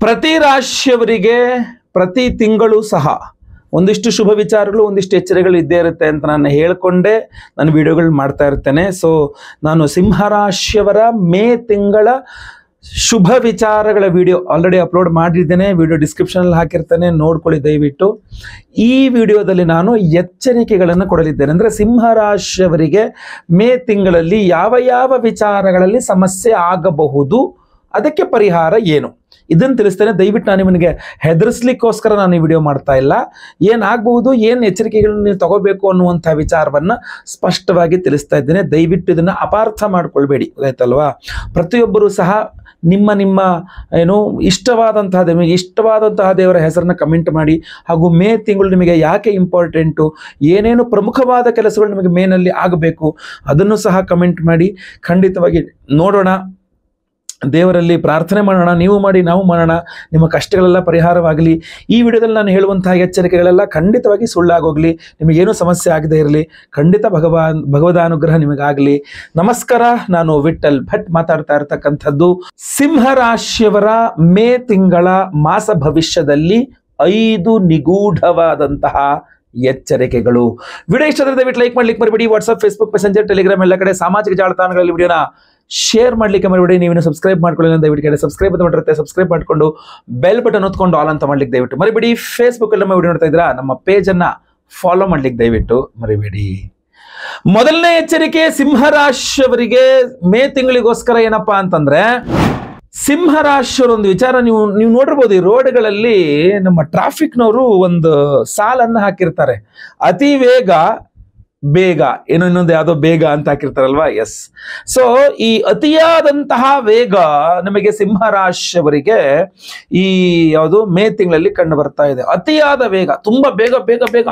ಪ್ರತಿ ರಾಶಿಯವರಿಗೆ ಪ್ರತಿ ತಿಂಗಳು ಸಹ ಒಂದಿಷ್ಟು ಶುಭ ವಿಚಾರಗಳು ಒಂದಿಷ್ಟು ಎಚ್ಚರಿಕೆಗಳು ಇದ್ದೇ ಇರುತ್ತೆ ಅಂತ ನಾನು ಹೇಳ್ಕೊಂಡೆ ನಾನು ವಿಡಿಯೋಗಳು ಮಾಡ್ತಾ ಇರ್ತೇನೆ. ಸೊ ನಾನು ಸಿಂಹರಾಶಿಯವರ ಮೇ ತಿಂಗಳ ಶುಭ ವಿಚಾರಗಳ ವಿಡಿಯೋ ಆಲ್ರೆಡಿ ಅಪ್ಲೋಡ್ ಮಾಡಿದ್ದೇನೆ, ವಿಡಿಯೋ ಡಿಸ್ಕ್ರಿಪ್ಷನಲ್ಲಿ ಹಾಕಿರ್ತೇನೆ, ನೋಡ್ಕೊಳ್ಳಿ ದಯವಿಟ್ಟು. ಈ ವಿಡಿಯೋದಲ್ಲಿ ನಾನು ಎಚ್ಚರಿಕೆಗಳನ್ನು ಕೊಡಲಿದ್ದೇನೆ. ಅಂದರೆ ಸಿಂಹರಾಶಿಯವರಿಗೆ ಮೇ ತಿಂಗಳಲ್ಲಿ ಯಾವ ಯಾವ ವಿಚಾರಗಳಲ್ಲಿ ಸಮಸ್ಯೆ ಆಗಬಹುದು, ಅದಕ್ಕೆ ಪರಿಹಾರ ಏನು ಇದನ್ನು ತಿಳಿಸ್ತೇನೆ. ದಯವಿಟ್ಟು ನಾನು ನಿಮಗೆ ಹೆದರಿಸ್ಲಿಕ್ಕೋಸ್ಕರ ನಾನು ಈ ವಿಡಿಯೋ ಮಾಡ್ತಾ ಇಲ್ಲ. ಏನಾಗಬಹುದು, ಏನು ಎಚ್ಚರಿಕೆಗಳನ್ನು ನೀವು ತಗೋಬೇಕು ಅನ್ನುವಂಥ ವಿಚಾರವನ್ನು ಸ್ಪಷ್ಟವಾಗಿ ತಿಳಿಸ್ತಾ ಇದ್ದೇನೆ. ದಯವಿಟ್ಟು ಇದನ್ನು ಅಪಾರ್ಥ ಮಾಡ್ಕೊಳ್ಬೇಡಿ, ಗೊತ್ತಾಯ್ತಲ್ವಾ? ಪ್ರತಿಯೊಬ್ಬರೂ ಸಹ ನಿಮ್ಮ ನಿಮ್ಮ ಏನು ನಿಮಗೆ ಇಷ್ಟವಾದಂತಹ ದೇವರ ಹೆಸರನ್ನು ಕಮೆಂಟ್ ಮಾಡಿ. ಹಾಗೂ ಮೇ ತಿಂಗಳು ನಿಮಗೆ ಯಾಕೆ ಇಂಪಾರ್ಟೆಂಟು, ಏನೇನು ಪ್ರಮುಖವಾದ ಕೆಲಸಗಳು ನಿಮಗೆ ಮೇನಲ್ಲಿ ಆಗಬೇಕು ಅದನ್ನು ಸಹ ಕಮೆಂಟ್ ಮಾಡಿ. ಖಂಡಿತವಾಗಿ ನೋಡೋಣ, ದೇವರಲ್ಲಿ ಪ್ರಾರ್ಥನೆ ಮಾಡೋಣ, ನೀವು ಮಾಡಿ ನಾವು ಮಾಡೋಣ, ನಿಮ್ಮ ಕಷ್ಟಗಳೆಲ್ಲ ಪರಿಹಾರವಾಗಲಿ. ಈ ವಿಡಿಯೋದಲ್ಲಿ ನಾನು ಹೇಳುವಂತಹ ಎಚ್ಚರಿಕೆಗಳೆಲ್ಲ ಖಂಡಿತವಾಗಿ ಸುಳ್ಳಾಗೋಗಲಿ, ನಿಮಗೇನು ಸಮಸ್ಯೆ ಆಗದೆ ಇರಲಿ. ಖಂಡಿತ ಭಗವದಾನುಗ್ರಹ ನಿಮಗಾಗಲಿ. ನಮಸ್ಕಾರ, ನಾನು ವಿಠಲ್ ಭಟ್ ಮಾತಾಡ್ತಾ ಇರ್ತಕ್ಕಂಥದ್ದು. ಸಿಂಹರಾಶಿಯವರ ಮೇ ತಿಂಗಳ ಮಾಸ ಭವಿಷ್ಯದಲ್ಲಿ 5 ನಿಗೂಢವಾದಂತಹ ಎಚ್ಚರಿಕೆಗಳು. ವಿಡಿಯೋ ಇಷ್ಟ ಆದರೆ ದಯವಿಟ್ಟು ಲೈಕ್ ಮಾಡ್ಲಿಕ್ಕೆ ಮರಿಬೇಡಿ. ವಾಟ್ಸ್ಆಪ್, ಫೇಸ್ಬುಕ್, ಮೆಸೆಂಜರ್, ಟೆಲಿಗ್ರಾಮ್ ಎಲ್ಲ ಕಡೆ ಸಾಮಾಜಿಕ ಜಾಲತಾಣಗಳಲ್ಲಿ ವಿಡಿಯೋನ ಶೇರ್ ಮಾಡ್ಲಿಕ್ಕೆ ಮರಿಬೇಡಿ. ನೀವು ಸಬ್ಸ್ಕ್ರೈಬ್ ಮಾಡ್ಕೊಳ್ಳಿ, ದಯವಿಟ್ಟು ಸಬ್ಸ್ಕ್ರೈಬ್ ಅಂತ ಮಾಡಿರುತ್ತೆ, ಸಬ್ಸ್ಕ್ರೈಬ್ ಮಾಡ್ಕೊಂಡು ಬೆಲ್ ಬಟನ್ ಹೊತ್ಕೊಂಡು ಆಲ್ ಅಂತ ಮಾಡ್ಲಿಕ್ಕೆ ದಯವಿಟ್ಟು ಮರಿಬೇಡಿ. ಫೇಸ್ಬುಕ್ ಅಲ್ಲಿ ನಮ್ಮ ವಿಡಿಯೋ ನೋಡ್ತಾ ಇದ್ದೀರಾ, ನಮ್ಮ ಪೇಜ್ ಅನ್ನ ಫಾಲೋ ಮಾಡ್ಲಿಕ್ಕೆ ದಯವಿಟ್ಟು ಮರಿಬೇಡಿ. ಮೊದಲನೇ ಎಚ್ಚರಿಕೆ ಸಿಂಹರಾಶಿಯವರಿಗೆ ಮೇ ತಿಂಗಳಿಗೋಸ್ಕರ ಏನಪ್ಪಾ ಅಂತಂದ್ರೆ, ಸಿಂಹರಾಶಿಯವರ ಒಂದು ವಿಚಾರ ನೀವು ನೋಡಿರ್ಬೋದು. ಈ ರೋಡ್ಗಳಲ್ಲಿ ನಮ್ಮ ಟ್ರಾಫಿಕ್ನವರು ಒಂದು ಸಾಲನ್ನು ಹಾಕಿರ್ತಾರೆ, ಅತಿ ವೇಗ ಬೇಗ, ಇನ್ನೊಂದು ಯಾವುದೋ ಬೇಗ ಅಂತ ಹಾಕಿರ್ತಾರಲ್ವಾ. ಎಸ್, ಸೊ ಈ ಅತಿಯಾದಂತಹ ವೇಗ ನಮಗೆ ಸಿಂಹರಾಶಿಯವರಿಗೆ ಈ ಯಾವುದು ಮೇ ತಿಂಗಳಲ್ಲಿ ಕಂಡು ಬರ್ತಾ ಇದೆ. ಅತಿಯಾದ ವೇಗ, ತುಂಬಾ ಬೇಗ ಬೇಗ ಬೇಗ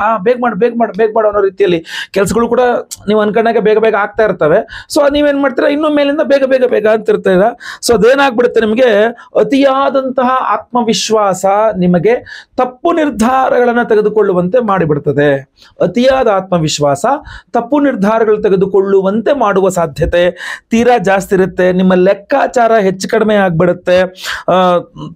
ಬೇಗ ಮಾಡು ಅನ್ನೋ ರೀತಿಯಲ್ಲಿ ಕೆಲಸಗಳು ಕೂಡ ನೀವು ಅನ್ಕೊಂಡಾಗ ಬೇಗ ಬೇಗ ಆಗ್ತಾ ಇರ್ತವೆ. ಸೊ ನೀವೇನ್ ಮಾಡ್ತೀರಾ, ಇನ್ನೂ ಮೇಲಿಂದ ಬೇಗ ಬೇಗ ಬೇಗ ಅಂತ ಇರ್ತೀರ. ಸೊ ಅದೇನಾಗ್ಬಿಡುತ್ತೆ, ನಿಮಗೆ ಅತಿಯಾದಂತಹ ಆತ್ಮವಿಶ್ವಾಸ ನಿಮಗೆ ತಪ್ಪು ನಿರ್ಧಾರಗಳನ್ನು ತೆಗೆದುಕೊಳ್ಳುವಂತೆ ಮಾಡಿಬಿಡ್ತದೆ. ಅತಿಯಾದ ಆತ್ಮವಿಶ್ವಾಸ ತಪ್ಪು ನಿರ್ಧಾರಗಳು ತೆಗೆದುಕೊಳ್ಳುವಂತೆ ಮಾಡುವ ಸಾಧ್ಯತೆ ತೀರಾ ಜಾಸ್ತಿ ಇರುತ್ತೆ. ನಿಮ್ಮ ಲೆಕ್ಕಾಚಾರ ಹೆಚ್ಚು ಕಡಿಮೆ ಆಗ್ಬಿಡುತ್ತೆ.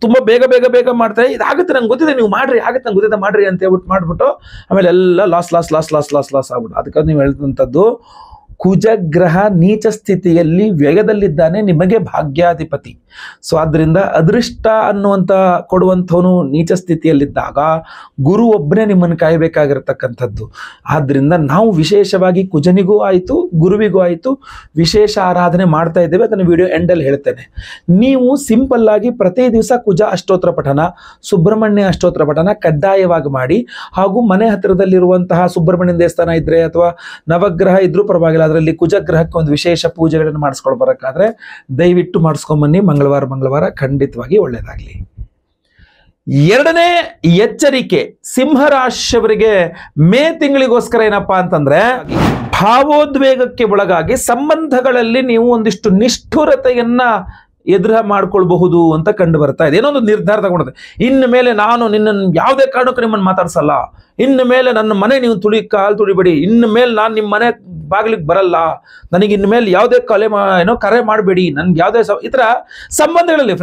ತುಂಬಾ ಬೇಗ ಬೇಗ ಬೇಗ ಮಾಡ್ತಾರೆ, ಇದಾಗುತ್ತೆ ನಂಗೆ ಗೊತ್ತಿದೆ, ನೀವು ಮಾಡ್ರಿ, ಆಗುತ್ತೆ ನಂಗೆ ಗೊತ್ತಿದೆ ಮಾಡ್ರಿ ಅಂತ ಹೇಳ್ಬಿಟ್ಟು ಮಾಡ್ಬಿಟ್ಟು ಆಮೇಲೆ ಎಲ್ಲ ಲಾಸ್ ಆಗ್ಬಿಟ್ಟು. ಅದಕ್ಕೆ ನೀವು ಹೇಳಿದಂಥದ್ದು, ಕುಜಗ್ರಹ ನೀಚ ಸ್ಥಿತಿಯಲ್ಲಿ ವ್ಯಯದಲ್ಲಿದ್ದಾನೆ, ನಿಮಗೆ ಭಾಗ್ಯಾಧಿಪತಿ. ಸೊ ಆದ್ರಿಂದ ಅದೃಷ್ಟ ಅನ್ನುವಂಥ ಕೊಡುವಂಥವನು ನೀಚ ಸ್ಥಿತಿಯಲ್ಲಿದ್ದಾಗ ಗುರು ಒಬ್ಬನೇ ನಿಮ್ಮನ್ನು ಕಾಯಬೇಕಾಗಿರ್ತಕ್ಕಂಥದ್ದು. ಆದ್ರಿಂದ ನಾವು ವಿಶೇಷವಾಗಿ ಕುಜನಿಗೂ ಆಯಿತು ಗುರುವಿಗೂ ಆಯಿತು ವಿಶೇಷ ಆರಾಧನೆ ಮಾಡ್ತಾ ಇದ್ದೇವೆ. ಅದನ್ನು ವಿಡಿಯೋ ಎಂಡಲ್ಲಿ ಹೇಳ್ತೇನೆ. ನೀವು ಸಿಂಪಲ್ ಆಗಿ ಪ್ರತಿ ದಿವಸ ಕುಜ ಅಷ್ಟೋತ್ರ ಪಠನ, ಸುಬ್ರಹ್ಮಣ್ಯ ಅಷ್ಟೋತ್ರ ಪಠನ ಕಡ್ಡಾಯವಾಗಿ ಮಾಡಿ. ಹಾಗೂ ಮನೆ ಹತ್ತಿರದಲ್ಲಿರುವಂತಹ ಸುಬ್ರಹ್ಮಣ್ಯ ದೇವಸ್ಥಾನ ಇದ್ರೆ ಅಥವಾ ನವಗ್ರಹ ಇದ್ರೂ ಪರವಾಗಿಲ್ಲ, ಅದರಲ್ಲಿ ಕುಜಗ್ರಹಕ್ಕೆ ಒಂದು ವಿಶೇಷ ಪೂಜೆಗಳನ್ನು ಮಾಡಿಸ್ಕೊಳ್ಬರಕಾದ್ರೆ ದಯವಿಟ್ಟು ಮಾಡಿಸ್ಕೊಂಬನ್ನಿ. ಮಂಗಳವಾರ ಖಂಡಿತವಾಗಿ ಒಳ್ಳೆಯದಾಗಲಿ. ಎರಡನೇ ಎಚ್ಚರಿಕೆ ಸಿಂಹರಾಶಿಯವರಿಗೆ ಮೇ ತಿಂಗಳಿಗೋಸ್ಕರ ಏನಪ್ಪಾ ಅಂತಂದ್ರೆ, ಭಾವೋದ್ವೇಗಕ್ಕೆ ಒಳಗಾಗಿ ಸಂಬಂಧಗಳಲ್ಲಿ ನೀವು ಒಂದಿಷ್ಟು ನಿಷ್ಠುರತೆಯನ್ನ ಎದುರು ಮಾಡ್ಕೊಳ್ಬಹುದು ಅಂತ ಕಂಡು ಬರ್ತಾ ಇದೆ. ಏನೋ ಒಂದು ನಿರ್ಧಾರ ತಗೊಂಡಿದೆ, ಇನ್ನು ಮೇಲೆ ನಾನು ನಿನ್ನನ್ನು ಯಾವುದೇ ಕಾರಣಕ್ಕೂ ನಿಮ್ಮನ್ನು ಮಾತಾಡ್ಸಲ್ಲ, ಇನ್ನು ಮೇಲೆ ನನ್ನ ಮನೆ ನೀವು ಕಾಲು ತುಳಿಬೇಡಿ, ಇನ್ನು ಮೇಲೆ ನಾನು ನಿಮ್ಮ ಮನೆ ಬಾಗಿಲಿಗೆ ಬರಲ್ಲ, ನನಗೆ ಇನ್ನು ಮೇಲೆ ಯಾವುದೇ ಕರೆ ಮಾಡಬೇಡಿ, ನನ್ಗೆ ಯಾವುದೇ ಈ ಥರ ಸಂಬಂಧಗಳಲ್ಲಿ,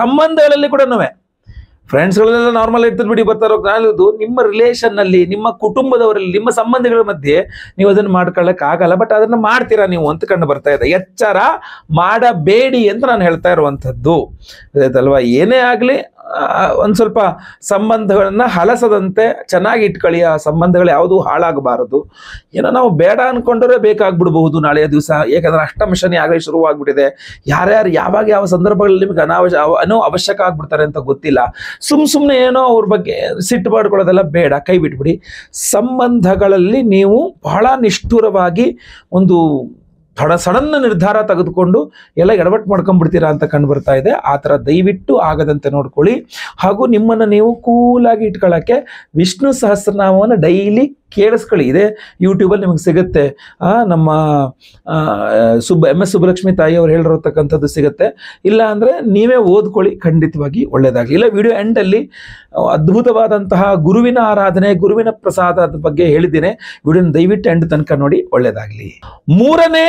ಸಂಬಂಧಗಳಲ್ಲಿ ಕೂಡ ಫ್ರೆಂಡ್ಸ್ಗಳೆಲ್ಲ ನಾರ್ಮಲ್ ಇರ್ತದೆ ಬಿಡಿ, ಬರ್ತಾರೋ. ನಾನದು ನಿಮ್ಮ ರಿಲೇಷನ್ನಲ್ಲಿ, ನಿಮ್ಮ ಕುಟುಂಬದವರಲ್ಲಿ, ನಿಮ್ಮ ಸಂಬಂಧಗಳ ಮಧ್ಯೆ ನೀವು ಅದನ್ನು ಮಾಡ್ಕೊಳ್ಳಕ್ಕೆ ಆಗಲ್ಲ, ಬಟ್ ಅದನ್ನು ಮಾಡ್ತೀರಾ ನೀವು ಅಂತ ಕಂಡು ಬರ್ತಾ ಇದೆ. ಎಚ್ಚರ ಮಾಡಬೇಡಿ ಅಂತ ನಾನು ಹೇಳ್ತಾ ಇರುವಂಥದ್ದು, ಆಯ್ತಲ್ವಾ? ಏನೇ ಆಗಲಿ ಒಂದು ಸ್ವಲ್ಪ ಸಂಬಂಧಗಳನ್ನ ಹಲಸದಂತೆ ಚೆನ್ನಾಗಿ ಇಟ್ಕೊಳ್ಳಿ. ಆ ಸಂಬಂಧಗಳು ಯಾವುದೂ ಹಾಳಾಗಬಾರದು. ಏನೋ ನಾವು ಬೇಡ ಅನ್ಕೊಂಡ್ರೆ ಬೇಕಾಗ್ಬಿಡ್ಬಹುದು ನಾಳೆಯ ದಿವಸ, ಯಾಕಂದ್ರೆ ಅಷ್ಟಮ ಶನಿ ಆಗಲೇ ಶುರುವಾಗ್ಬಿಟ್ಟಿದೆ. ಯಾರ್ಯಾರು ಯಾವಾಗ ಯಾವ ಸಂದರ್ಭಗಳಲ್ಲಿ ನಿಮಗೆ ಅವಶ್ಯಕ ಆಗ್ಬಿಡ್ತಾರೆ ಅಂತ ಗೊತ್ತಿಲ್ಲ. ಸುಮ್ಮನೆ ಏನೋ ಅವ್ರ ಬಗ್ಗೆ ಸಿಟ್ಟು ಮಾಡ್ಕೊಳ್ಳೋದೆಲ್ಲ ಬೇಡ, ಕೈ ಬಿಟ್ಬಿಡಿ. ಸಂಬಂಧಗಳಲ್ಲಿ ನೀವು ಬಹಳ ನಿಷ್ಠುರವಾಗಿ ಒಂದು ಸಡನ್ ನಿರ್ಧಾರ ತೆಗೆದುಕೊಂಡು ಎಲ್ಲ ಎಡವಟ್ಟು ಮಾಡ್ಕೊಂಡ್ಬಿಡ್ತೀರಾ ಅಂತ ಕಂಡು ಬರ್ತಾ ಇದೆ. ಆ ಥರ ದಯವಿಟ್ಟು ಆಗದಂತೆ ನೋಡ್ಕೊಳ್ಳಿ. ಹಾಗೂ ನಿಮ್ಮನ್ನು ನೀವು ಕೂಲಾಗಿ ಇಟ್ಕೊಳ್ಳೋಕ್ಕೆ ವಿಷ್ಣು ಸಹಸ್ರನಾಮವನ್ನು ಡೈಲಿ ಕೇಳಿಸ್ಕೊಳ್ಳಿ. ಇದೆ ಯೂಟ್ಯೂಬಲ್ಲಿ ನಿಮಗೆ ಸಿಗುತ್ತೆ. ನಮ್ಮ MS ಸುಬ್ಬಲಕ್ಷ್ಮಿ ತಾಯಿ ಅವ್ರು ಹೇಳಿರತಕ್ಕಂಥದ್ದು ಸಿಗುತ್ತೆ. ಇಲ್ಲ ಅಂದರೆ ನೀವೇ ಓದ್ಕೊಳ್ಳಿ, ಖಂಡಿತವಾಗಿ ಒಳ್ಳೆಯದಾಗಲಿ. ಇಲ್ಲ ವಿಡಿಯೋ ಎಂಡಲ್ಲಿ ಅದ್ಭುತವಾದಂತಹ ಗುರುವಿನ ಆರಾಧನೆ, ಗುರುವಿನ ಪ್ರಸಾದದ ಬಗ್ಗೆ ಹೇಳಿದ್ದೀನಿ. ವಿಡಿಯೋನ ದಯವಿಟ್ಟು ಎಂಡ್ ತನಕ ನೋಡಿ, ಒಳ್ಳೆಯದಾಗಲಿ. ಮೂರನೇ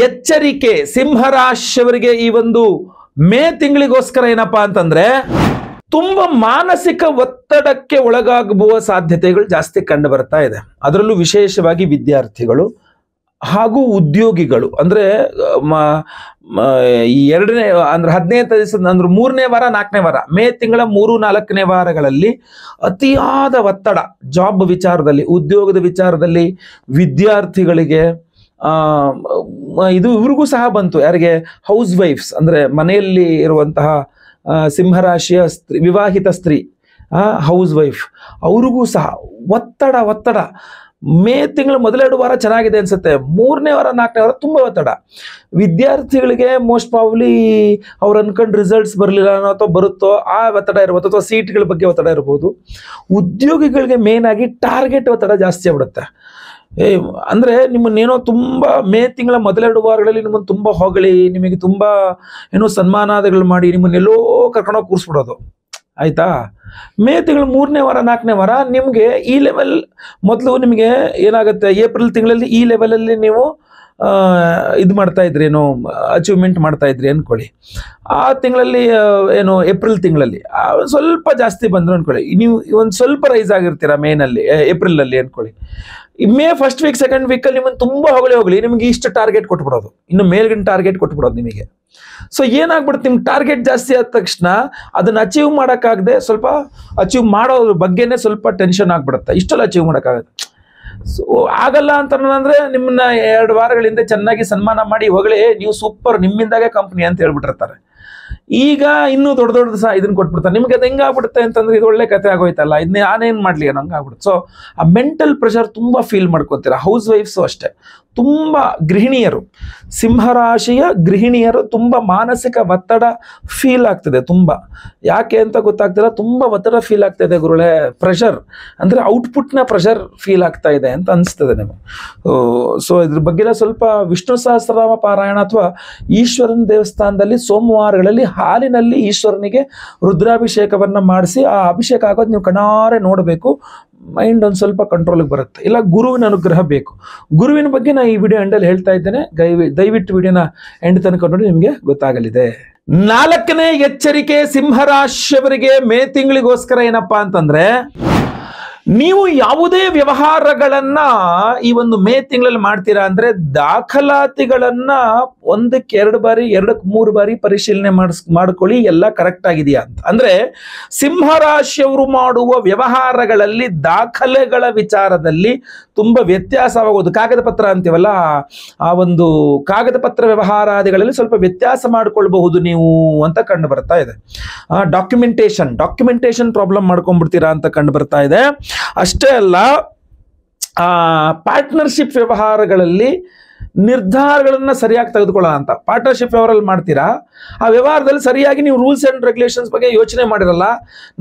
ಎಚ್ಚರಿಕೆ ಸಿಂಹರಾಶಿಯವರಿಗೆ ಈ ಒಂದು ಮೇ ತಿಂಗಳಿಗೋಸ್ಕರ ಏನಪ್ಪಾ ಅಂತಂದ್ರೆ, ತುಂಬಾ ಮಾನಸಿಕ ಒತ್ತಡಕ್ಕೆ ಒಳಗಾಗುವ ಸಾಧ್ಯತೆಗಳು ಜಾಸ್ತಿ ಕಂಡು ಬರ್ತಾ ಇದೆ. ಅದರಲ್ಲೂ ವಿಶೇಷವಾಗಿ ವಿದ್ಯಾರ್ಥಿಗಳು ಹಾಗೂ ಉದ್ಯೋಗಿಗಳು. ಅಂದ್ರೆ ಈ ಎರಡನೇ ಅಂದ್ರೆ 15ನೇ ದಿವಸ ಅಂದ್ರೆ 3ನೇ ವಾರ 4ನೇ ವಾರ ಮೇ ತಿಂಗಳ 3-4ನೇ ವಾರಗಳಲ್ಲಿ ಅತಿಯಾದ ಒತ್ತಡ ಜಾಬ್ ವಿಚಾರದಲ್ಲಿ, ಉದ್ಯೋಗದ ವಿಚಾರದಲ್ಲಿ ವಿದ್ಯಾರ್ಥಿಗಳಿಗೆ ಇದು ಇವ್ರಿಗೂ ಸಹ ಬಂತು. ಯಾರಿಗೆ? ಹೌಸ್ ವೈಫ್ಸ್ ಅಂದ್ರೆ ಮನೆಯಲ್ಲಿ ಇರುವಂತಹ ಸಿಂಹರಾಶಿಯ ಸ್ತ್ರೀ, ವಿವಾಹಿತ ಸ್ತ್ರೀ, ಹೌಸ್ ವೈಫ್, ಅವ್ರಿಗೂ ಸಹ ಒತ್ತಡ. ಮೇ ತಿಂಗಳ ಮೊದಲೆರಡು ವಾರ ಚೆನ್ನಾಗಿದೆ ಅನ್ಸುತ್ತೆ, 3ನೇ ವಾರ 4ನೇ ವಾರ ತುಂಬಾ ಒತ್ತಡ. ವಿದ್ಯಾರ್ಥಿಗಳಿಗೆ ಮೋಸ್ಟ್ ಪ್ರಾಬ್ಲಿ ಅವ್ರು ಅನ್ಕೊಂಡು ರಿಸಲ್ಟ್ಸ್ ಬರಲಿಲ್ಲ ಅನ್ನೋ ಅಥವಾ ಬರುತ್ತೋ ಆ ಒತ್ತಡ ಇರ್ಬೋದು, ಅಥವಾ ಸೀಟ್ಗಳ ಬಗ್ಗೆ ಒತ್ತಡ ಇರ್ಬೋದು. ಉದ್ಯೋಗಿಗಳಿಗೆ ಮೇನ್ ಆಗಿ ಟಾರ್ಗೆಟ್ ಒತ್ತಡ ಜಾಸ್ತಿ ಆಗ್ಬಿಡುತ್ತೆ. ಅಂದ್ರೆ ನಿಮ್ಮನ್ನೇನೋ ತುಂಬಾ ಮೇ ತಿಂಗಳ ಮೊದಲೆರಡು ವಾರಗಳಲ್ಲಿ ನಿಮ್ಮನ್ನು ತುಂಬಾ ಹೊಗಳಿ, ನಿಮಗೆ ತುಂಬಾ ಏನೋ ಸನ್ಮಾನಾದಿಗಳು ಮಾಡಿ ನಿಮ್ಮನ್ನೆಲ್ಲೋ ಕರ್ಕೊಂಡೋಗಿ ಕೂರಿಸ್ಬಿಡೋದು. ಆಯ್ತಾ? ಮೇ ತಿಂಗಳು 3ನೇ ವಾರ 4ನೇ ವಾರ ನಿಮ್ಗೆ ಈ ಲೆವೆಲ್, ಮೊದಲು ನಿಮಗೆ ಏನಾಗುತ್ತೆ, ಏಪ್ರಿಲ್ ತಿಂಗಳಲ್ಲಿ ಈ ಲೆವೆಲಲ್ಲಿ ನೀವು ಇದು ಮಾಡ್ತಾ ಇದ್ರಿ, ಏನೋ ಅಚೀವ್ಮೆಂಟ್ ಮಾಡ್ತಾ ಇದ್ರಿ ಅನ್ಕೊಳ್ಳಿ. ಆ ತಿಂಗಳಲ್ಲಿ ಏನು ಏಪ್ರಿಲ್ ತಿಂಗಳಲ್ಲಿ ಸ್ವಲ್ಪ ಜಾಸ್ತಿ ಬಂದ್ರು ಅನ್ಕೊಳ್ಳಿ, ನೀವು ಒಂದು ಸ್ವಲ್ಪ ರೈಸ್ ಆಗಿರ್ತೀರಾ ಏಪ್ರಿಲ್ ಅಲ್ಲಿ ಅನ್ಕೊಳ್ಳಿ. ಮೇ ಫಸ್ಟ್ ವೀಕ್ ಸೆಕೆಂಡ್ ವೀಕಲ್ಲಿ ನಿಮ್ಮನ್ನು ತುಂಬಾ ಹೋಗಲಿ ನಿಮಗೆ ಇಷ್ಟು ಟಾರ್ಗೆಟ್ ಕೊಟ್ಬಿಡೋದು, ಇನ್ನು ಮೇಲ್ಗಿನ ಟಾರ್ಗೆಟ್ ಕೊಟ್ಬಿಡೋದು ನಿಮಗೆ. ಸೊ ಏನಾಗ್ಬಿಡುತ್ತೆ, ನಿಮ್ಗೆ ಟಾರ್ಗೆಟ್ ಜಾಸ್ತಿ ಆದ ತಕ್ಷಣ ಅದನ್ನ ಅಚೀವ್ ಮಾಡೋಕ್ಕಾಗದೆ ಸ್ವಲ್ಪ ಅಚೀವ್ ಮಾಡೋದ್ರ ಬಗ್ಗೆನೇ ಸ್ವಲ್ಪ ಟೆನ್ಷನ್ ಆಗ್ಬಿಡುತ್ತೆ. ಇಷ್ಟೆಲ್ಲ ಅಚೀವ್ ಮಾಡೋಕ್ಕಾಗತ್ತೆ. ಸೊ ಆಗಲ್ಲ ಅಂತಂದ್ರೆ ನಿಮ್ಮನ್ನ 2 ವಾರಗಳ ಹಿಂದೆ ಚೆನ್ನಾಗಿ ಸನ್ಮಾನ ಮಾಡಿ ಹೊಗಳಿ ನೀವು ಸೂಪರ್, ನಿಮ್ಮಿಂದಾಗೆ ಕಂಪ್ನಿ ಅಂತ ಹೇಳ್ಬಿಟ್ಟಿರ್ತಾರೆ. ಈಗ ಇನ್ನೂ ದೊಡ್ಡ ಸಹ ಇದನ್ನ ಕೊಟ್ಬಿಡ್ತಾರೆ. ನಿಮ್ಗೆ ಅದು ಹೆಂಗಾಗ್ಬಿಡುತ್ತೆ ಅಂತಂದ್ರೆ ಇದು ಒಳ್ಳೆ ಕತೆ ಆಗೋಯ್ತಲ್ಲ, ಇದನ್ನ ನಾನೇನ್ ಮಾಡ್ಲಿ ಅನ್ನೋ ಹಂಗಾಗ್ಬಿಡುತ್ತೆ. ಸೊ ಆ ಮೆಂಟಲ್ ಪ್ರೆಷರ್ ತುಂಬಾ ಫೀಲ್ ಮಾಡ್ಕೊತೀರಾ. ಹೌಸ್ ವೈಫ್ಸು ಅಷ್ಟೇ, ತುಂಬಾ ಗೃಹಿಣಿಯರು, ಸಿಂಹರಾಶಿಯ ಗೃಹಿಣಿಯರು ತುಂಬಾ ಮಾನಸಿಕ ಒತ್ತಡ ಫೀಲ್ ಆಗ್ತದೆ ತುಂಬಾ. ಯಾಕೆ ಅಂತ ಗೊತ್ತಾಗ್ತಿಲ್ಲ, ತುಂಬಾ ಒತ್ತಡ ಫೀಲ್ ಆಗ್ತಾ ಇದೆ ಗುರುಳೆ. ಪ್ರೆಷರ್ ಅಂದ್ರೆ ಔಟ್ಪುಟ್ನ ಪ್ರೆಷರ್ ಫೀಲ್ ಆಗ್ತಾ ಇದೆ ಅಂತ ಅನಿಸ್ತದೆ ನಿಮಗೆ. ಸೊ ಇದ್ರ ಬಗ್ಗೆ ಸ್ವಲ್ಪ ವಿಷ್ಣು ಸಹಸ್ರನಾಮ ಪಾರಾಯಣ ಅಥವಾ ಈಶ್ವರನ ದೇವಸ್ಥಾನದಲ್ಲಿ ಸೋಮವಾರಗಳಲ್ಲಿ ಹಾಲಿನಲ್ಲಿ ಈಶ್ವರನಿಗೆ ರುದ್ರಾಭಿಷೇಕವನ್ನ ಮಾಡಿಸಿ ಆ ಅಭಿಷೇಕ ಆಗೋದು ನೀವು ಕಣ್ಣಾರೆ ನೋಡಬೇಕು. ಮೈಂಡ್ ಒಂದು ಸ್ವಲ್ಪ ಕಂಟ್ರೋಲ್ಗೆ ಬರುತ್ತೆ. ಇಲ್ಲ ಗುರುವಿನ ಅನುಗ್ರಹ ಬೇಕು. ಗುರುವಿನ ಬಗ್ಗೆ ನಾನು ಈ ವಿಡಿಯೋ ಎಂಡಲ್ಲಿ ಹೇಳ್ತಾ ಇದ್ದೇನೆ, ದಯವಿಟ್ಟು ವಿಡಿಯೋನ ಎಂಡ್ ತನಕ ನೋಡಿ, ನಿಮಗೆ ಗೊತ್ತಾಗಲಿದೆ. 4ನೇ ಎಚ್ಚರಿಕೆ ಸಿಂಹರಾಶಿಯವರಿಗೆ ಮೇ ತಿಂಗಳಿಗೋಸ್ಕರ ಏನಪ್ಪಾ ಅಂತಂದ್ರೆ, ನೀವು ಯಾವುದೇ ವ್ಯವಹಾರಗಳನ್ನ ಈ ಒಂದು ಮೇ ತಿಂಗಳಲ್ಲಿ ಮಾಡ್ತೀರಾ ಅಂದ್ರೆ ದಾಖಲಾತಿಗಳನ್ನ 1ಕ್ಕೆ 2 ಬಾರಿ 2ಕ್ಕೆ 3 ಬಾರಿ ಪರಿಶೀಲನೆ ಮಾಡ್ಕೊಳ್ಳಿ, ಎಲ್ಲ ಕರೆಕ್ಟ್ ಆಗಿದೆಯಾ ಅಂತ. ಅಂದ್ರೆ ಸಿಂಹರಾಶಿಯವರು ಮಾಡುವ ವ್ಯವಹಾರಗಳಲ್ಲಿ ದಾಖಲೆಗಳ ವಿಚಾರದಲ್ಲಿ ತುಂಬಾ ವ್ಯತ್ಯಾಸವಾಗೋದು. ಕಾಗದ ಪತ್ರ ಅಂತೀವಲ್ಲ, ಆ ಒಂದು ಕಾಗದ ಪತ್ರ ವ್ಯವಹಾರಾದಿಗಳಲ್ಲಿ ಸ್ವಲ್ಪ ವ್ಯತ್ಯಾಸ ಮಾಡ್ಕೊಳ್ಬಹುದು ನೀವು ಅಂತ ಕಂಡು ಬರ್ತಾ ಇದೆ. ಡಾಕ್ಯುಮೆಂಟೇಶನ್ ಪ್ರಾಬ್ಲಮ್ ಮಾಡ್ಕೊಂಡ್ಬಿಡ್ತೀರಾ ಅಂತ ಕಂಡು ಬರ್ತಾ ಇದೆ. ಅಷ್ಟೇ ಅಲ್ಲ, ಪಾರ್ಟ್ನರ್ಶಿಪ್ ವ್ಯವಹಾರಗಳಲ್ಲಿ ನಿರ್ಧಾರಗಳನ್ನ ಸರಿಯಾಗಿ ತೆಗೆದುಕೊಳ್ಳೋಣ ಅಂತ. ಪಾರ್ಟ್ನರ್ಶಿಪ್ ವ್ಯವಹಾರದಲ್ಲಿ ಮಾಡ್ತೀರಾ, ಆ ವ್ಯವಹಾರದಲ್ಲಿ ಸರಿಯಾಗಿ ನೀವು ರೂಲ್ಸ್ ಅಂಡ್ ರೆಗ್ಯುಲೇಷನ್ಸ್ ಬಗ್ಗೆ ಯೋಚನೆ ಮಾಡಿರಲ್ಲ.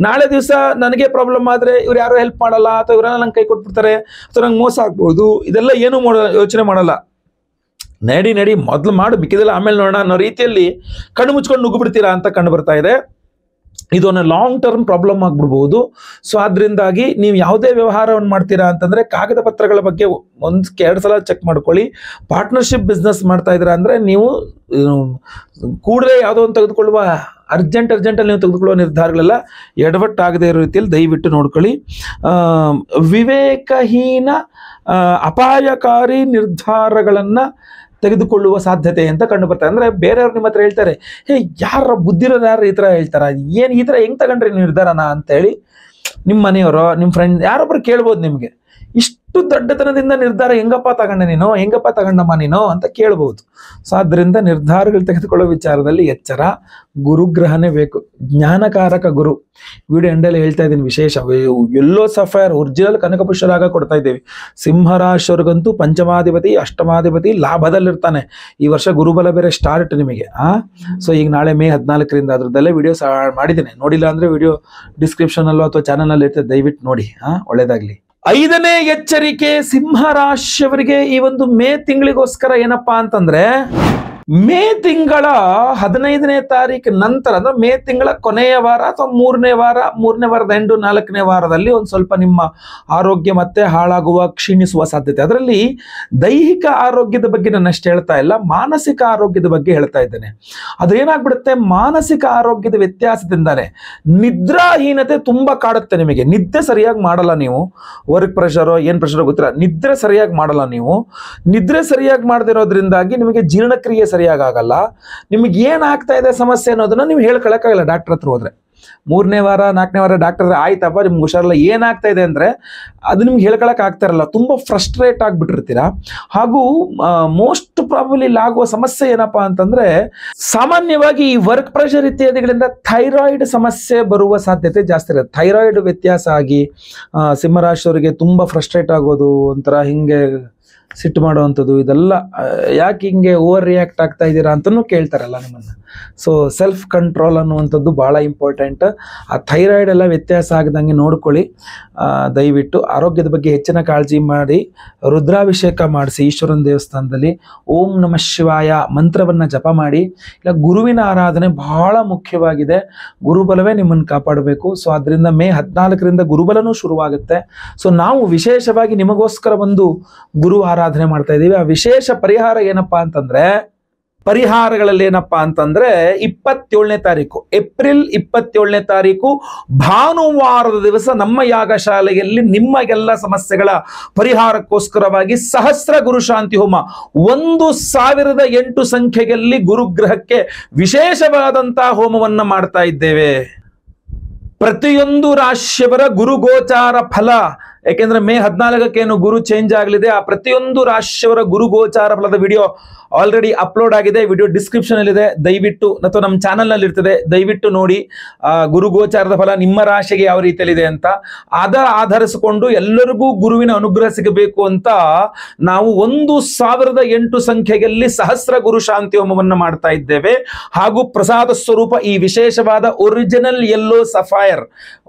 ನಾಳೆ ದಿವಸ ನನಗೆ ಪ್ರಾಬ್ಲಮ್ ಆದ್ರೆ ಇವ್ರು ಯಾರು ಹೆಲ್ಪ್ ಮಾಡಲ್ಲ, ಅಥವಾ ಇವರೆಲ್ಲ ನಂಗೆ ಕೈ ಕೊಟ್ಬಿಡ್ತಾರೆ, ಅಥವಾ ನಂಗೆ ಮೋಸ ಆಗ್ಬೋದು, ಇದೆಲ್ಲ ಏನು ಯೋಚನೆ ಮಾಡಲ್ಲ. ನಡಿ ಮೊದಲು ಮಾಡು, ಮಿಕ್ಕಿದೆಲ್ಲ ಆಮೇಲೆ ನೋಡೋಣ ಅನ್ನೋ ರೀತಿಯಲ್ಲಿ ಕಣ್ಣು ಮುಚ್ಕೊಂಡು ನುಗ್ಗಿಬಿಡ್ತೀರಾ ಅಂತ ಕಂಡು ಬರ್ತಾ ಇದೆ. ಇದೊಂದು ಲಾಂಗ್ ಟರ್ಮ್ ಪ್ರಾಬ್ಲಮ್ ಆಗ್ಬಿಡ್ಬಹುದು. ಸೊ ಆದ್ರಿಂದಾಗಿ ನೀವು ಯಾವುದೇ ವ್ಯವಹಾರವನ್ನು ಮಾಡ್ತೀರಾ ಅಂತಂದ್ರೆ ಕಾಗದ ಪತ್ರಗಳ ಬಗ್ಗೆ 1-2 ಸಲ ಚೆಕ್ ಮಾಡ್ಕೊಳ್ಳಿ. ಪಾರ್ಟ್ನರ್ಶಿಪ್ ಬಿಸ್ನೆಸ್ ಮಾಡ್ತಾ ಇದ್ದೀರಾ ಅಂದ್ರೆ ನೀವು ಕೂಡಲೇ ಯಾವುದೋ ಒಂದು ತೆಗೆದುಕೊಳ್ಳುವ ಅರ್ಜೆಂಟಲ್ಲಿ ನೀವು ತೆಗೆದುಕೊಳ್ಳುವ ನಿರ್ಧಾರಗಳೆಲ್ಲ ಎಡವಟ್ಟಾಗದೇ ಇರೋ ರೀತಿಯಲ್ಲಿ ದಯವಿಟ್ಟು ನೋಡ್ಕೊಳ್ಳಿ. ವಿವೇಕಹೀನ ಅಪಾಯಕಾರಿ ನಿರ್ಧಾರಗಳನ್ನ ತೆಗೆದುಕೊಳ್ಳುವ ಸಾಧ್ಯತೆ ಅಂತ ಕಂಡು ಬರ್ತಾರೆ. ಅಂದ್ರೆ ಬೇರೆಯವ್ರು ನಿಮ್ಮ ಹತ್ರ ಹೇಳ್ತಾರೆ, ಯಾರ ಬುದ್ಧಿರೋರು ಯಾರು ಈ ತರ ಹೇಳ್ತಾರ, ಏನ್ ಈ ತರ ಹೆಂಗ್ ತಗೊಂಡ್ರಿ ನಿರ್ಧಾರನ ಅಂತ ಹೇಳಿ ನಿಮ್ಮ ಮನೆಯವರು, ನಿಮ್ಮ ಫ್ರೆಂಡ್ ಯಾರೊಬ್ರು ಕೇಳ್ಬೋದು ನಿಮ್ಗೆ, ಇಷ್ಟು ದೊಡ್ಡತನದಿಂದ ನಿರ್ಧಾರ ಹೆಂಗಪ್ಪ ತಗೊಂಡಮ್ಮ ನೀನು ಅಂತ ಕೇಳ್ಬಹುದು. ಸೊ ಆದ್ರಿಂದ ನಿರ್ಧಾರಗಳು ತೆಗೆದುಕೊಳ್ಳೋ ವಿಚಾರದಲ್ಲಿ ಎಚ್ಚರ. ಗುರುಗ್ರಹನೇ ಬೇಕು, ಜ್ಞಾನಕಾರಕ ಗುರು. ವಿಡಿಯೋ ಎಂಡಲ್ಲಿ ಹೇಳ್ತಾ ಇದ್ದೀನಿ ವಿಶೇಷ. ಎಲ್ಲೋ ಸಫೈರ್ ಒರಿಜಿನಲ್ ಕನಕಪುಷ್ಯರಾಗ ಕೊಡ್ತಾ ಇದ್ದೇವೆ. ಸಿಂಹರಾಶಿಯವರಿಗಂತೂ ಪಂಚಮಾಧಿಪತಿ ಅಷ್ಟಮಾಧಿಪತಿ ಲಾಭದಲ್ಲಿರ್ತಾನೆ. ಈ ವರ್ಷ ಗುರುಬಲ ಬೇರೆ ಸ್ಟಾರ್ಟ್ ನಿಮಗೆ. ಸೊ ಈಗ ನಾಳೆ ಮೇ 14ರಿಂದ ಅದ್ರದ್ದಲ್ಲೇ ವಿಡಿಯೋ ಮಾಡಿದ್ದೇನೆ. ನೋಡಿಲ್ಲ ಅಂದ್ರೆ ವಿಡಿಯೋ ಡಿಸ್ಕ್ರಿಪ್ಷನ್ ಅಲ್ಲೋ ಅಥವಾ ಚಾನಲ್ ಅಲ್ಲಿ ಇರ್ತದೆ, ದಯವಿಟ್ಟು ನೋಡಿ. ಒಳ್ಳೇದಾಗ್ಲಿ. 5ನೇ ಎಚ್ಚರಿಕೆ ಸಿಂಹರಾಶಿಯವರಿಗೆ ಈ ಒಂದು ಮೇ ತಿಂಗಳಿಗೋಸ್ಕರ ಏನಪ್ಪಾ ಅಂತಂದ್ರೆ, ಮೇ ತಿಂಗಳ 15ನೇ ತಾರೀಕು ನಂತರ ಅಂದ್ರೆ ಮೇ ತಿಂಗಳ ಕೊನೆಯ ವಾರ ಅಥವಾ ಮೂರನೇ ವಾರದ ಎಂಟು 4ನೇ ವಾರದಲ್ಲಿ ಒಂದು ಸ್ವಲ್ಪ ನಿಮ್ಮ ಆರೋಗ್ಯ ಮತ್ತೆ ಹಾಳಾಗುವ ಕ್ಷೀಣಿಸುವ ಸಾಧ್ಯತೆ. ಅದರಲ್ಲಿ ದೈಹಿಕ ಆರೋಗ್ಯದ ಬಗ್ಗೆ ನಾನು ಅಷ್ಟು ಹೇಳ್ತಾ ಇಲ್ಲ, ಮಾನಸಿಕ ಆರೋಗ್ಯದ ಬಗ್ಗೆ ಹೇಳ್ತಾ ಇದ್ದೇನೆ. ಅದೇನಾಗ್ಬಿಡುತ್ತೆ, ಮಾನಸಿಕ ಆರೋಗ್ಯದ ವ್ಯತ್ಯಾಸದಿಂದಾನೆ ನಿದ್ರಾಹೀನತೆ ತುಂಬಾ ಕಾಡುತ್ತೆ. ನಿಮಗೆ ನಿದ್ದೆ ಸರಿಯಾಗಿ ಮಾಡಲ್ಲ ನೀವು, ವರ್ಕ್ ಪ್ರೆಷರೋ ಏನ್ ಪ್ರೆಷರೋ ಗೊತ್ತಿಲ್ಲ, ನಿದ್ರೆ ಸರಿಯಾಗಿ ಮಾಡಲ್ಲ ನೀವು. ನಿದ್ರೆ ಸರಿಯಾಗಿ ಮಾಡದಿರೋದ್ರಿಂದಾಗಿ ನಿಮಗೆ ಜೀರ್ಣಕ್ರಿಯೆ ಸರಿಯಾಗಿ ಆಗಲ್ಲ. ನಿಮಗೆ ಏನಾಗ್ತಾ ಇದೆ ಸಮಸ್ಯೆ ಅನ್ನೋದನ್ನ ನೀವು ಹೇಳ್ಕೊಳಕ್ಕಾಗಲ್ಲ ಡಾಕ್ಟರ್ ಹತ್ರ ಹೋದ್ರೆ. 3ನೇ ವಾರ 4ನೇ ವಾರ ಡಾಕ್ಟರ್ ಆಯ್ತಪ್ಪ ನಿಮ್ಗೆ ಹುಷಾರಲ್ಲ, ಏನಾಗ್ತಾ ಇದೆ ಅಂದ್ರೆ ಅದು ನಿಮ್ಗೆ ಹೇಳ್ಕೊಳಕ್ ಆಗ್ತಾ ಇರಲ್ಲ, ತುಂಬಾ ಫ್ರಸ್ಟ್ರೇಟ್ ಆಗ್ಬಿಟ್ಟಿರ್ತೀರಾ. ಹಾಗೂ ಮೋಸ್ಟ್ ಪ್ರಾಬಬ್ಲಿ ಆಗುವ ಸಮಸ್ಯೆ ಏನಪ್ಪಾ ಅಂತಂದ್ರೆ, ಸಾಮಾನ್ಯವಾಗಿ ಈ ವರ್ಕ್ ಪ್ರೆಷರ್ ಇತ್ಯಾದಿಗಳಿಂದ ಥೈರಾಯ್ಡ್ ಸಮಸ್ಯೆ ಬರುವ ಸಾಧ್ಯತೆ ಜಾಸ್ತಿ ಇರುತ್ತೆ. ಥೈರಾಯ್ಡ್ ವ್ಯತ್ಯಾಸ ಆಗಿ ಸಿಂಹರಾಶಿಯವರಿಗೆ ತುಂಬಾ ಫ್ರಸ್ಟ್ರೇಟ್ ಆಗೋದು, ಒಂಥರ ಹಿಂಗೆ ಸಿಟ್ಟು ಮಾಡುವಂಥದ್ದು, ಇದೆಲ್ಲ ಯಾಕೆ ಹಿಂಗೆ ಓವರ್ ರಿಯಾಕ್ಟ್ ಆಗ್ತಾ ಇದ್ದೀರಾ ಅಂತಲೂ ಕೇಳ್ತಾರಲ್ಲ ನಿಮ್ಮನ್ನು. ಸೊ ಸೆಲ್ಫ್ ಕಂಟ್ರೋಲ್ ಅನ್ನುವಂಥದ್ದು ಭಾಳ ಇಂಪಾರ್ಟೆಂಟ್. ಆ ಥೈರಾಯ್ಡ್ ಎಲ್ಲ ವ್ಯತ್ಯಾಸ ಆಗದಂಗೆ ನೋಡ್ಕೊಳ್ಳಿ. ದಯವಿಟ್ಟು ಆರೋಗ್ಯದ ಬಗ್ಗೆ ಹೆಚ್ಚಿನ ಕಾಳಜಿ ಮಾಡಿ ರುದ್ರಾಭಿಷೇಕ ಮಾಡಿಸಿ ಈಶ್ವರನ ದೇವಸ್ಥಾನದಲ್ಲಿ ಓಂ ನಮಃ ಶಿವಾಯ ಮಂತ್ರವನ್ನು ಜಪ ಮಾಡಿ. ಇಲ್ಲ ಗುರುವಿನ ಆರಾಧನೆ ಬಹಳ ಮುಖ್ಯವಾಗಿದೆ, ಗುರುಬಲವೇ ನಿಮ್ಮನ್ನು ಕಾಪಾಡಬೇಕು. ಸೊ ಅದರಿಂದ ಮೇ 14ರಿಂದ ಗುರುಬಲನೂ ಶುರುವಾಗುತ್ತೆ. ಸೊ ನಾವು ವಿಶೇಷವಾಗಿ ನಿಮಗೋಸ್ಕರ ಒಂದು ಗುರು ಆರಾಧನೆ ಮಾಡ್ತಾ ಇದ್ದೀವಿ. ಆ ವಿಶೇಷ ಪರಿಹಾರ ಏನಪ್ಪಾ ಅಂತಂದ್ರೆ, ಪರಿಹಾರಗಳಲ್ಲಿ ಏನಪ್ಪಾ ಅಂತಂದ್ರೆ 27ನೇ ತಾರೀಕು ಏಪ್ರಿಲ್ 27ನೇ ತಾರೀಕು ಭಾನುವಾರದ ದಿವಸ ನಮ್ಮ ಯಾಗಶಾಲೆಯಲ್ಲಿ ನಿಮಗೆಲ್ಲ ಸಮಸ್ಯೆಗಳ ಪರಿಹಾರಕ್ಕೋಸ್ಕರವಾಗಿ ಸಹಸ್ರ ಗುರು ಶಾಂತಿ ಹೋಮ 1008 ಸಂಖ್ಯೆಯಲ್ಲಿ ಗುರುಗ್ರಹಕ್ಕೆ ವಿಶೇಷವಾದಂತಹ ಹೋಮವನ್ನ ಮಾಡ್ತಾ ಇದ್ದೇವೆ. ಪ್ರತಿಯೊಂದು ರಾಶಿಯವರ ಗುರು ಗೋಚಾರ ಫಲ, ಯಾಕೆಂದ್ರೆ ಮೇ 14ಕ್ಕೇನು ಗುರು ಚೇಂಜ್ ಆಗಲಿದೆ, ಆ ಪ್ರತಿಯೊಂದು ರಾಶಿಯವರ ಗುರು ಗೋಚಾರ ಫಲದ ವಿಡಿಯೋ ಆಲ್ರೆಡಿ ಅಪ್ಲೋಡ್ ಆಗಿದೆ. ವಿಡಿಯೋ ಡಿಸ್ಕ್ರಿಪ್ಷನ್ ಅಲ್ಲಿ ಇದೆ, ದಯವಿಟ್ಟು ಅಥವಾ ನಮ್ಮ ಚಾನಲ್ ನಲ್ಲಿ ಇರ್ತದೆ, ದಯವಿಟ್ಟು ನೋಡಿ. ಗುರು ಗೋಚಾರದ ಫಲ ನಿಮ್ಮ ರಾಶಿಗೆ ಯಾವ ರೀತಿಯಲ್ಲಿದೆ ಅಂತ ಅದರ ಆಧರಿಸಿಕೊಂಡು ಎಲ್ಲರಿಗೂ ಗುರುವಿನ ಅನುಗ್ರಹ ಸಿಗಬೇಕು ಅಂತ ನಾವು 1008 ಸಂಖ್ಯೆಯಲ್ಲಿ ಸಹಸ್ರ ಗುರು ಶಾಂತಿ ಹೋಮವನ್ನು ಮಾಡ್ತಾ ಇದ್ದೇವೆ. ಹಾಗೂ ಪ್ರಸಾದ ಸ್ವರೂಪ ಈ ವಿಶೇಷವಾದ ಒರಿಜಿನಲ್ ಯೆಲ್ಲೋ ಸಫೈರ್,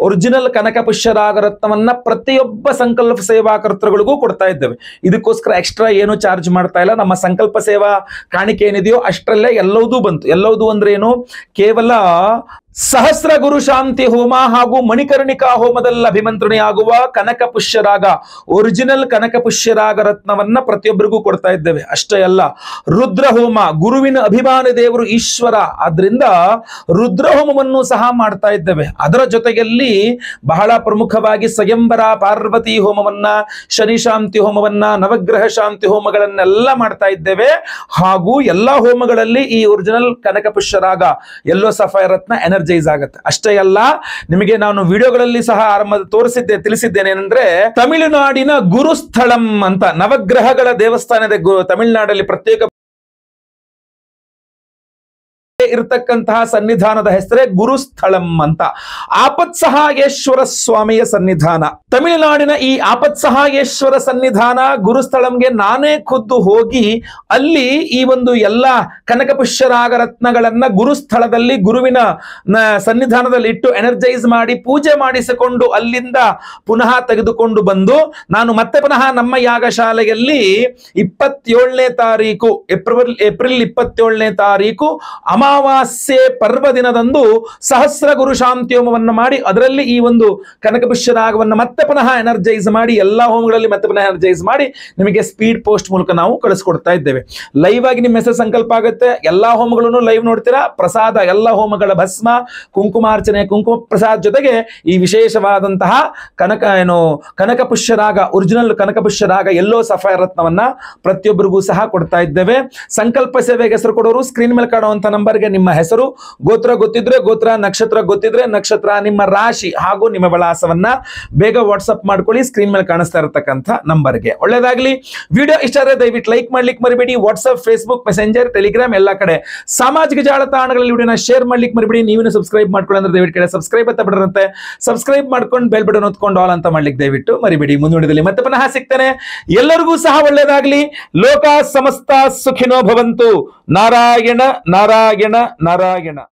ಒರಿಜಿನಲ್ ಕನಕ ಪುಷ್ಯರಾಗರತ್ನವನ್ನ ಪ್ರತಿಯೊಬ್ಬ ಸಂಕಲ್ಪ ಸೇವಾ ಕರ್ತೃಗಳಿಗೂ ಕೊಡ್ತಾ ಇದ್ದೇವೆ. ಇದಕ್ಕೋಸ್ಕರ ಎಕ್ಸ್ಟ್ರಾ ಏನು ಚಾರ್ಜ್ ಮಾಡ್ತಾ ಇಲ್ಲ. ನಮ್ಮ ಸಂಕಲ್ಪ ಸೇವಾ ಕಾಣಿಕೆ ಏನಿದೆಯೋ ಅಷ್ಟರಲ್ಲೇ ಎಲ್ಲವೂ ಬಂತು. ಎಲ್ಲವೂ ಅಂದ್ರೆ ಏನು, ಕೇವಲ ಸಹಸ್ರ ಗುರು ಶಾಂತಿ ಹೋಮ ಹಾಗೂ ಮಣಿಕರ್ಣಿಕಾ ಹೋಮದಲ್ಲಿ ಅಭಿಮಂತ್ರಣೆಯಾಗುವ ಕನಕ ಪುಷ್ಯರಾಗ, ಒರಿಜಿನಲ್ ಕನಕ ಪುಷ್ಯರಾಗ ರತ್ನವನ್ನ ಪ್ರತಿಯೊಬ್ಬರಿಗೂ ಕೊಡ್ತಾ ಇದ್ದೇವೆ. ಅಷ್ಟೇ ಅಲ್ಲ, ರುದ್ರ ಹೋಮ, ಗುರುವಿನ ಅಭಿಮಾನಿ ದೇವರು ಈಶ್ವರ, ಆದ್ರಿಂದ ರುದ್ರ ಹೋಮವನ್ನು ಸಹ ಮಾಡ್ತಾ ಇದ್ದೇವೆ. ಅದರ ಜೊತೆಯಲ್ಲಿ ಬಹಳ ಪ್ರಮುಖವಾಗಿ ಸ್ವಯಂವರ ಪಾರ್ವತಿ ಹೋಮವನ್ನ, ಶನಿ ಶಾಂತಿ ಹೋಮವನ್ನ, ನವಗ್ರಹ ಶಾಂತಿ ಹೋಮಗಳನ್ನೆಲ್ಲ ಮಾಡ್ತಾ ಇದ್ದೇವೆ. ಹಾಗೂ ಎಲ್ಲಾ ಹೋಮಗಳಲ್ಲಿ ಈ ಒರಿಜಿನಲ್ ಕನಕ ಪುಷ್ಯರಾಗ ಯೆಲ್ಲೋ ಸಫೈರ್ ರತ್ನ ಎನರ್ಜೈಸ್ ಆಗುತ್ತೆ. ಅಷ್ಟೇ ಅಲ್ಲ, ನಿಮಗೆ ನಾನು ವಿಡಿಯೋಗಳಲ್ಲಿ ಸಹ ತಿಳಿಸಿದ್ದೇನೆ ಏನಂದ್ರೆ, ತಮಿಳುನಾಡಿನ ಗುರುಸ್ಥಳಂ ಅಂತ ನವಗ್ರಹಗಳ ದೇವಸ್ಥಾನ ಇದೆ ತಮಿಳುನಾಡಲ್ಲಿ, ಪ್ರತ್ಯೇಕ ಇರತಕ್ಕಂತಹ ಸನ್ನಿಧಾನದ ಹೆಸರೇ ಗುರುಸ್ಥಳಂ ಅಂತ. ಆಪತ್ಸಹಾಯೇಶ್ವರ ಸ್ವಾಮಿಯ ಸನ್ನಿಧಾನ, ತಮಿಳುನಾಡಿನ ಈ ಆಪತ್ಸಹಾಯೇಶ್ವರ ಸನ್ನಿಧಾನ ಗುರುಸ್ಥಳಂಗೆ ನಾನೇ ಖುದ್ದು ಹೋಗಿ ಅಲ್ಲಿ ಈ ಒಂದು ಎಲ್ಲ ಕನಕ ಪುಷ್ಯರಾಗ ರತ್ನಗಳನ್ನ ಗುರುಸ್ಥಳದಲ್ಲಿ ಗುರುವಿನ ಸನ್ನಿಧಾನದಲ್ಲಿ ಇಟ್ಟು ಎನರ್ಜೈಸ್ ಮಾಡಿ ಪೂಜೆ ಮಾಡಿಸಿಕೊಂಡು ಅಲ್ಲಿಂದ ಪುನಃ ತೆಗೆದುಕೊಂಡು ಬಂದು ನಾನು ಮತ್ತೆ ಪುನಃ ನಮ್ಮ ಯಾಗಶಾಲೆಯಲ್ಲಿ 27ನೇ ತಾರೀಕು ಏಪ್ರಿಲ್ 27ನೇ ತಾರೀಕು ಅಮಾವಾಸ್ಯೆ ಪರ್ವ ದಿನದಂದು ಸಹಸ್ರ ಗುರು ಶಾಂತಿ ಹೋಮವನ್ನು ಮಾಡಿ ಅದರಲ್ಲಿ ಈ ಒಂದು ಕನಕಪುಷ್ಯರಾಗವನ್ನು ಮತ್ತೆ ಪುನಃ ಎನರ್ಜೈಸ್ ಮಾಡಿ ಎಲ್ಲಾ ಹೋಮಗಳಲ್ಲಿ ಮತ್ತೆ ಪುನಃ ಎನರ್ಜೈಸ್ ಮಾಡಿ ನಿಮಗೆ ಸ್ಪೀಡ್ ಪೋಸ್ಟ್ ಮೂಲಕ ನಾವು ಕಳಿಸ್ಕೊಡ್ತಾ ಇದ್ದೇವೆ. ಲೈವ್ ಆಗಿ ನಿಮ್ಮ ಹೆಸರು ಸಂಕಲ್ಪ ಆಗುತ್ತೆ, ಎಲ್ಲಾ ಹೋಮಗಳನ್ನು ಲೈವ್ ನೋಡ್ತೀರಾ. ಪ್ರಸಾದ ಎಲ್ಲ ಹೋಮಗಳ ಭಸ್ಮ, ಕುಂಕುಮಾರ್ಚನೆ, ಕುಂಕುಮ ಪ್ರಸಾದ ಜೊತೆಗೆ ಈ ವಿಶೇಷವಾದಂತಹ ಕನಕಪುಷ್ಯರಾಗ, ಒರಿಜಿನಲ್ ಕನಕಪುಷ್ಯರಾಗ ಯೆಲ್ಲೋ ಸಫೈರ್ ರತ್ನವನ್ನ ಪ್ರತಿಯೊಬ್ಬರಿಗೂ ಸಹ ಕೊಡ್ತಾ ಇದ್ದೇವೆ. ಸಂಕಲ್ಪ ಸೇವೆಗೆ ಹೆಸರು ಕೊಡೋರು ಸ್ಕ್ರೀನ್ ಮೇಲೆ ಕಾಣುವಂತ ನಂಬರ್ಗೆ ನಿಮ್ಮ ಹೆಸರು, ಗೋತ್ರ ಗೊತ್ತಿದ್ರೆ ಗೋತ್ರ, ನಕ್ಷತ್ರ ಗೊತ್ತಿದ್ರೆ ನಕ್ಷತ್ರ, ನಿಮ್ಮ ರಾಶಿ ಹಾಗೂ ನಿಮ್ಮ ವಿಳಾಸವನ್ನ ಬೇಗ ವಾಟ್ಸ್ಆಪ್ ಮಾಡ್ಕೊಳ್ಳಿ ಸ್ಕ್ರೀನ್ ಮೇಲೆ ಕಾಣಿಸ್ತಾ ಇರತಕ್ಕಂಥ ನಂಬರ್ಗೆ. ಒಳ್ಳೆದಾಗ್ಲಿ. ವಿಡಿಯೋ ಇಷ್ಟ ಆದರೆ ದಯವಿಟ್ಟು ಲೈಕ್ ಮಾಡ್ಲಿಕ್ಕೆ ಮರಿಬೇಡಿ. ವಾಟ್ಸ್ಆಪ್, ಫೇಸ್ಬುಕ್, ಮೆಸೆಂಜರ್, ಟೆಲಿಗ್ರಾಮ್ ಎಲ್ಲ ಕಡೆ ಸಾಮಾಜಿಕ ಜಾಲತಾಣಗಳಲ್ಲಿ ವಿಡಿಯೋನ ಶೇರ್ ಮಾಡ್ಲಿಕ್ಕೆ ಮರಿಬೇಡಿ. ನೀವೇನು ಸಬ್ಸ್ಕ್ರೈಬ್ ಮಾಡ್ಕೊಳ್ಳಿ ಅಂದ್ರೆ ದಯವಿಟ್ಟು ಕಡೆ ಸಬ್ಸ್ಕ್ರೈಬ್ ಅಂತ ಬಿಡರಂತೆ, ಸಬ್ಸ್ಕ್ರೈಬ್ ಮಾಡ್ಕೊಂಡು ಬೆಲ್ ಬಟನ್ ಹೊತ್ಕೊಂಡು ಆಲ್ ಅಂತ ಮಾಡ್ಲಿಕ್ಕೆ ದಯವಿಟ್ಟು ಮರಿಬೇಡಿ. ಮುಂದುವರಿದಲ್ಲಿ ಮತ್ತೆ ಪುನಃ ಸಿಗ್ತೇನೆ. ಎಲ್ಲರಿಗೂ ಸಹ ಒಳ್ಳೆಯದಾಗ್ಲಿ. ಲೋಕ ಸಮಸ್ತ ಸುಖಿನೋ ಭವಂತು. ನಾರಾಯಣ ನಾರಾಯಣ ನಾರಾಯಣ.